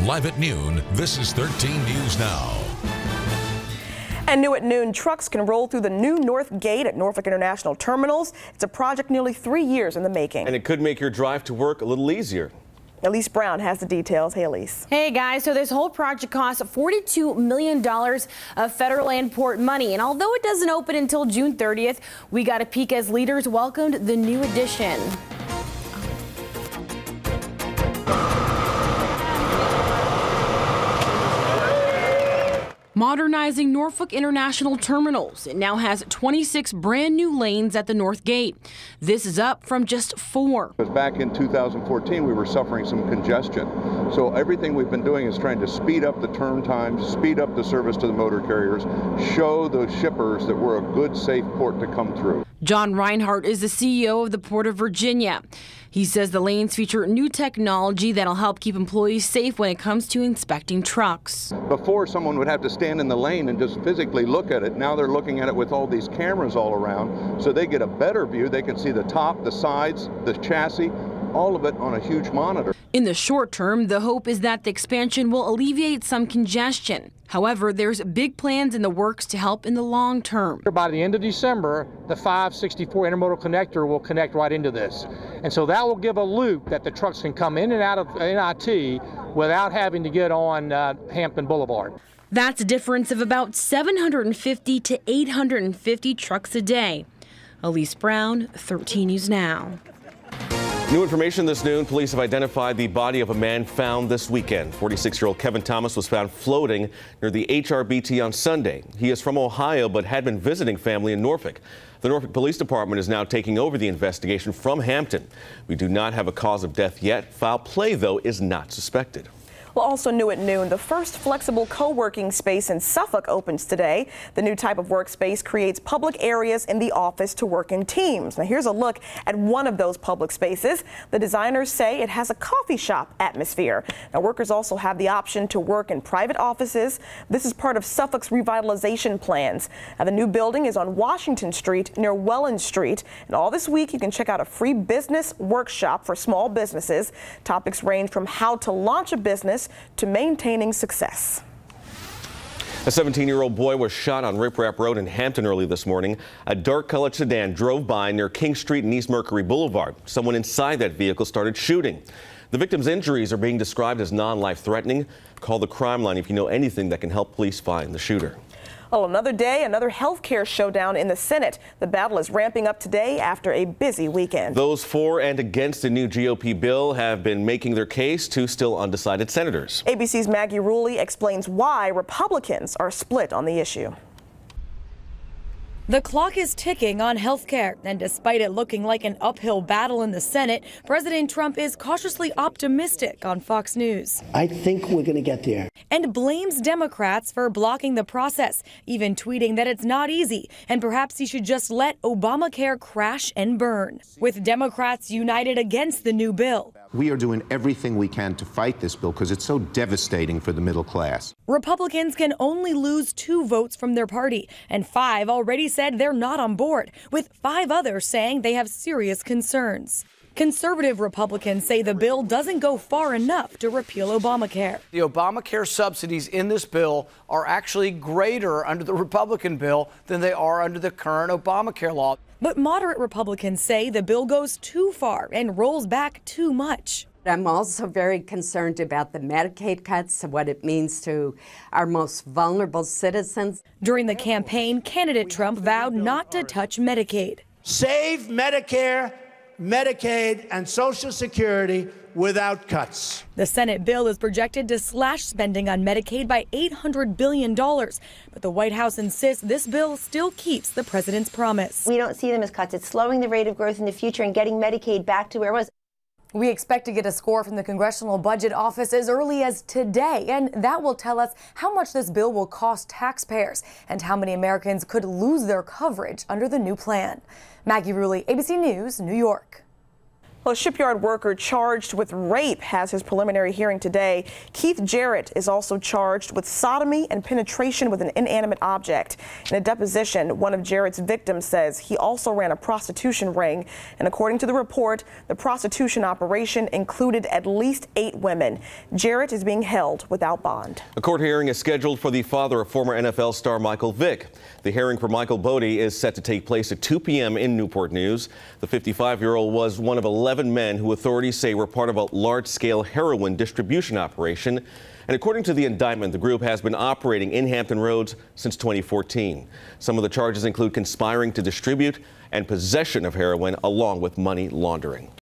Live at noon, this is 13 News Now. And new at noon, trucks can roll through the new North Gate at Norfolk International Terminals. It's a project nearly 3 years in the making. And it could make your drive to work a little easier. Elise Brown has the details. Hey, Elise. Hey, guys. So this whole project costs $42 million of federal and port money. And although it doesn't open until June 30th, we got a peek as leaders welcomed the new addition. Modernizing Norfolk International Terminals. It now has 26 brand new lanes at the North Gate. This is up from just 4. Because back in 2014, we were suffering some congestion. So everything we've been doing is trying to speed up the turn times, speed up the service to the motor carriers, show those shippers that we're a good, safe port to come through. John Reinhardt is the CEO of the Port of Virginia. He says the lanes feature new technology that'll help keep employees safe when it comes to inspecting trucks. Before, someone would have to stand in the lane and just physically look at it. Now they're looking at it with all these cameras all around, so they get a better view. They can see the top, the sides, the chassis, all of it on a huge monitor. In the short term, the hope is that the expansion will alleviate some congestion. However, there's big plans in the works to help in the long term. By the end of December, the 564 intermodal connector will connect right into this. And so that will give a loop that the trucks can come in and out of NIT without having to get on Hampton Boulevard. That's a difference of about 750 to 850 trucks a day. Elise Brown, 13 News Now. New information this noon. Police have identified the body of a man found this weekend. 46-year-old Kevin Thomas was found floating near the HRBT on Sunday. He is from Ohio but had been visiting family in Norfolk. The Norfolk Police Department is now taking over the investigation from Hampton. We do not have a cause of death yet. Foul play, though, is not suspected. Well, also new at noon, the first flexible co-working space in Suffolk opens today. The new type of workspace creates public areas in the office to work in teams. Now, here's a look at one of those public spaces. The designers say it has a coffee shop atmosphere. Now, workers also have the option to work in private offices. This is part of Suffolk's revitalization plans. Now, the new building is on Washington Street near Welland Street. And all this week, you can check out a free business workshop for small businesses. Topics range from how to launch a business to maintaining success. A 17-year-old boy was shot on Rip Rap Road in Hampton early this morning. A dark-colored sedan drove by near King Street and East Mercury Boulevard. Someone inside that vehicle started shooting. The victim's injuries are being described as non-life-threatening. Call the crime line if you know anything that can help police find the shooter. Oh, another day, another health care showdown in the Senate. The battle is ramping up today after a busy weekend. Those for and against the new GOP bill have been making their case to still undecided senators. ABC's Maggie Rulli explains why Republicans are split on the issue. The clock is ticking on health care, and despite it looking like an uphill battle in the Senate, President Trump is cautiously optimistic on Fox News. I think we're going to get there. And blames Democrats for blocking the process, even tweeting that it's not easy, and perhaps he should just let Obamacare crash and burn. With Democrats united against the new bill. We are doing everything we can to fight this bill because it's so devastating for the middle class. Republicans can only lose 2 votes from their party, and 5 already said they're not on board, with 5 others saying they have serious concerns. Conservative Republicans say the bill doesn't go far enough to repeal Obamacare. The Obamacare subsidies in this bill are actually greater under the Republican bill than they are under the current Obamacare law. But moderate Republicans say the bill goes too far and rolls back too much. I'm also very concerned about the Medicaid cuts and what it means to our most vulnerable citizens. During the campaign, candidate Trump vowed not to touch Medicaid. Save Medicare, Medicaid, and Social Security without cuts. The Senate bill is projected to slash spending on Medicaid by $800 billion. But the White House insists this bill still keeps the president's promise. We don't see them as cuts. It's slowing the rate of growth in the future and getting Medicaid back to where it was. We expect to get a score from the Congressional Budget Office as early as today, and that will tell us how much this bill will cost taxpayers and how many Americans could lose their coverage under the new plan. Maggie Rulli, ABC News, New York. Well, a shipyard worker charged with rape has his preliminary hearing today. Keith Jarrett is also charged with sodomy and penetration with an inanimate object. In a deposition, one of Jarrett's victims says he also ran a prostitution ring. And according to the report, the prostitution operation included at least 8 women. Jarrett is being held without bond. A court hearing is scheduled for the father of former NFL star Michael Vick. The hearing for Michael Bodie is set to take place at 2 p.m. in Newport News. The 55-year-old was one of 11 men who authorities say were part of a large-scale heroin distribution operation. And according to the indictment, the group has been operating in Hampton Roads since 2014. Some of the charges include conspiring to distribute and possession of heroin along with money laundering.